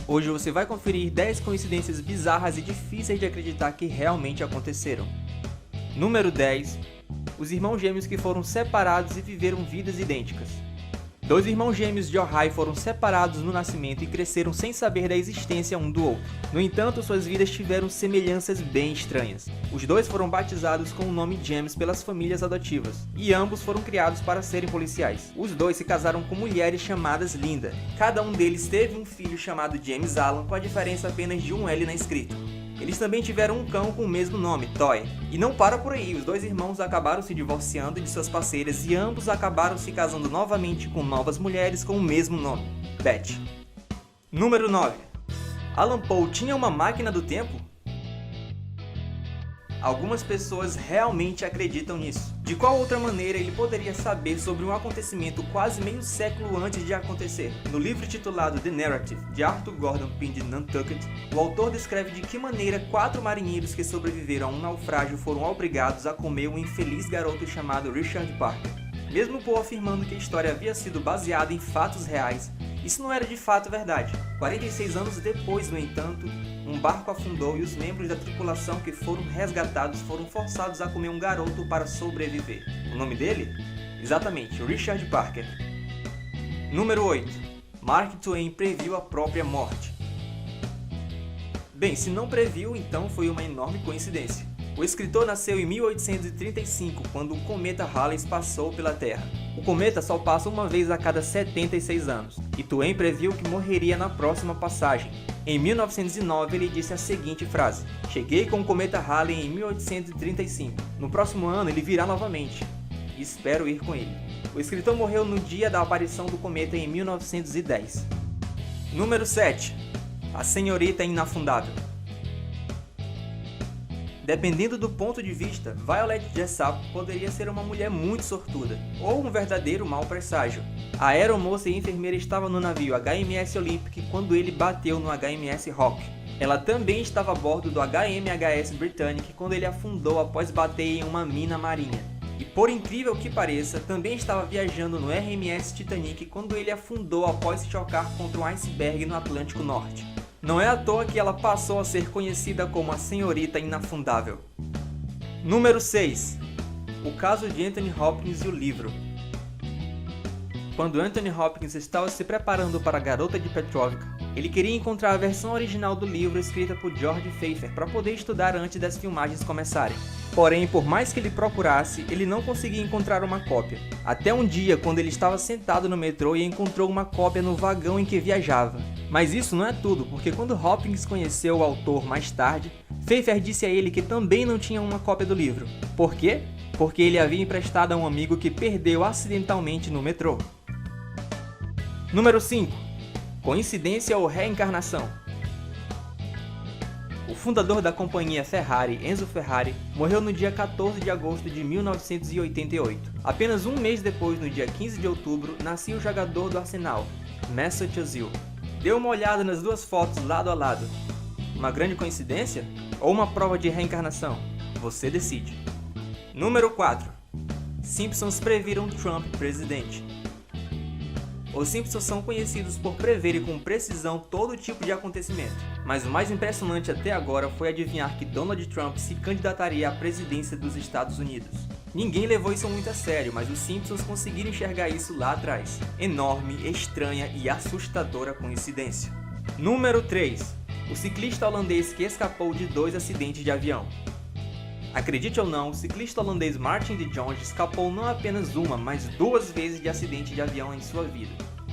Hoje você vai conferir 10 coincidências bizarras e difíceis de acreditar que realmente aconteceram. Número 10. Os irmãos gêmeos que foram separados e viveram vidas idênticas. Dois irmãos gêmeos de Ohio foram separados no nascimento e cresceram sem saber da existência um do outro. No entanto, suas vidas tiveram semelhanças bem estranhas. Os dois foram batizados com o nome James pelas famílias adotivas, e ambos foram criados para serem policiais. Os dois se casaram com mulheres chamadas Linda. Cada um deles teve um filho chamado James Alan, com a diferença apenas de um L na escrita. Eles também tiveram um cão com o mesmo nome, Toy. E não para por aí, os dois irmãos acabaram se divorciando de suas parceiras e ambos acabaram se casando novamente com novas mulheres com o mesmo nome, Beth. Número 9. Alan Poe tinha uma máquina do tempo? Algumas pessoas realmente acreditam nisso. De qual outra maneira ele poderia saber sobre um acontecimento quase meio século antes de acontecer? No livro titulado The Narrative, de Arthur Gordon Pym de Nantucket, o autor descreve de que maneira 4 marinheiros que sobreviveram a um naufrágio foram obrigados a comer um infeliz garoto chamado Richard Parker. Mesmo Poe afirmando que a história havia sido baseada em fatos reais, isso não era de fato verdade. 46 anos depois, no entanto, um barco afundou e os membros da tripulação que foram resgatados foram forçados a comer um garoto para sobreviver. O nome dele? Exatamente, Richard Parker. Número 8. Mark Twain previu a própria morte. Bem, se não previu, então foi uma enorme coincidência. O escritor nasceu em 1835, quando o cometa Halley passou pela Terra. O cometa só passa uma vez a cada 76 anos, e Twain previu que morreria na próxima passagem. Em 1909, ele disse a seguinte frase: "Cheguei com o cometa Halley em 1835. No próximo ano ele virá novamente. E espero ir com ele." O escritor morreu no dia da aparição do cometa em 1910. Número 7. A Senhorita Inafundável. Dependendo do ponto de vista, Violet Jessop poderia ser uma mulher muito sortuda, ou um verdadeiro mau presságio. A aeromoça e enfermeira estava no navio HMS Olympic quando ele bateu no HMS Rock. Ela também estava a bordo do HMHS Britannic quando ele afundou após bater em uma mina marinha. E por incrível que pareça, também estava viajando no RMS Titanic quando ele afundou após se chocar contra um iceberg no Atlântico Norte. Não é à toa que ela passou a ser conhecida como a Senhorita Inafundável. Número 6. O caso de Anthony Hopkins e o livro. Quando Anthony Hopkins estava se preparando para A Garota de Petrovka, ele queria encontrar a versão original do livro escrita por George Pfeiffer para poder estudar antes das filmagens começarem. Porém, por mais que ele procurasse, ele não conseguia encontrar uma cópia. Até um dia, quando ele estava sentado no metrô e encontrou uma cópia no vagão em que viajava. Mas isso não é tudo, porque quando Hopkins conheceu o autor mais tarde, Pfeiffer disse a ele que também não tinha uma cópia do livro. Por quê? Porque ele havia emprestado a um amigo que perdeu acidentalmente no metrô. Número 5. Coincidência ou reencarnação? O fundador da companhia Ferrari, Enzo Ferrari, morreu no dia 14 de agosto de 1988. Apenas um mês depois, no dia 15 de outubro, nascia o jogador do Arsenal, Mesut Özil. Dê uma olhada nas duas fotos lado a lado. Uma grande coincidência? Ou uma prova de reencarnação? Você decide. Número 4. Simpsons previram Trump presidente. Os Simpsons são conhecidos por preverem com precisão todo tipo de acontecimento, mas o mais impressionante até agora foi adivinhar que Donald Trump se candidataria à presidência dos Estados Unidos. Ninguém levou isso muito a sério, mas os Simpsons conseguiram enxergar isso lá atrás. Enorme, estranha e assustadora coincidência. Número 3. O ciclista holandês que escapou de 2 acidentes de avião. Acredite ou não, o ciclista holandês Martin de Jong escapou não apenas uma, mas 2 vezes de acidente de avião em sua vida.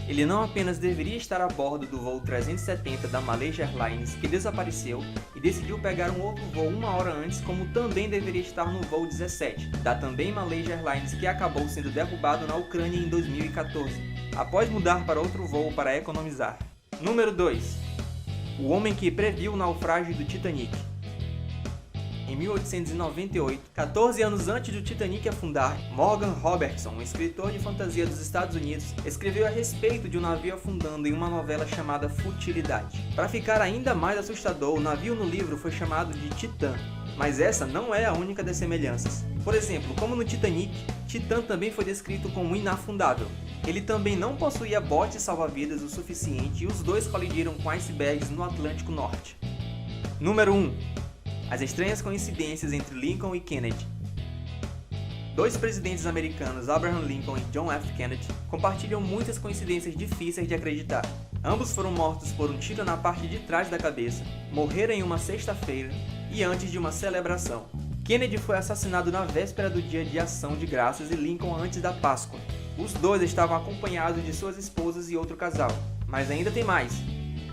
Ele não apenas deveria estar a bordo do voo 370 da Malaysia Airlines, que desapareceu, e decidiu pegar um outro voo 1 hora antes, como também deveria estar no voo 17, da também Malaysia Airlines, que acabou sendo derrubado na Ucrânia em 2014, após mudar para outro voo para economizar. Número 2. O homem que previu o naufrágio do Titanic. Em 1898, 14 anos antes do Titanic afundar, Morgan Robertson, um escritor de fantasia dos Estados Unidos, escreveu a respeito de um navio afundando em uma novela chamada Futilidade. Para ficar ainda mais assustador, o navio no livro foi chamado de Titã, mas essa não é a única das semelhanças. Por exemplo, como no Titanic, Titã também foi descrito como inafundável. Ele também não possuía botes salva-vidas o suficiente e os dois colidiram com icebergs no Atlântico Norte. Número 1. As estranhas coincidências entre Lincoln e Kennedy. Dois presidentes americanos, Abraham Lincoln e John F. Kennedy, compartilham muitas coincidências difíceis de acreditar. Ambos foram mortos por um tiro na parte de trás da cabeça, morreram em uma sexta-feira e antes de uma celebração. Kennedy foi assassinado na véspera do dia de Ação de Graças e Lincoln antes da Páscoa. Os dois estavam acompanhados de suas esposas e outro casal. Mas ainda tem mais.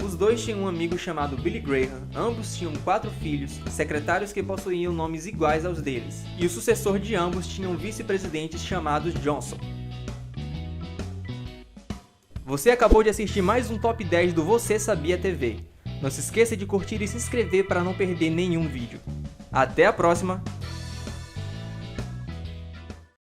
Os dois tinham um amigo chamado Billy Graham, ambos tinham 4 filhos, secretários que possuíam nomes iguais aos deles, e o sucessor de ambos tinha um vice-presidente chamado Johnson. Você acabou de assistir mais um Top 10 do Você Sabia TV. Não se esqueça de curtir e se inscrever para não perder nenhum vídeo. Até a próxima!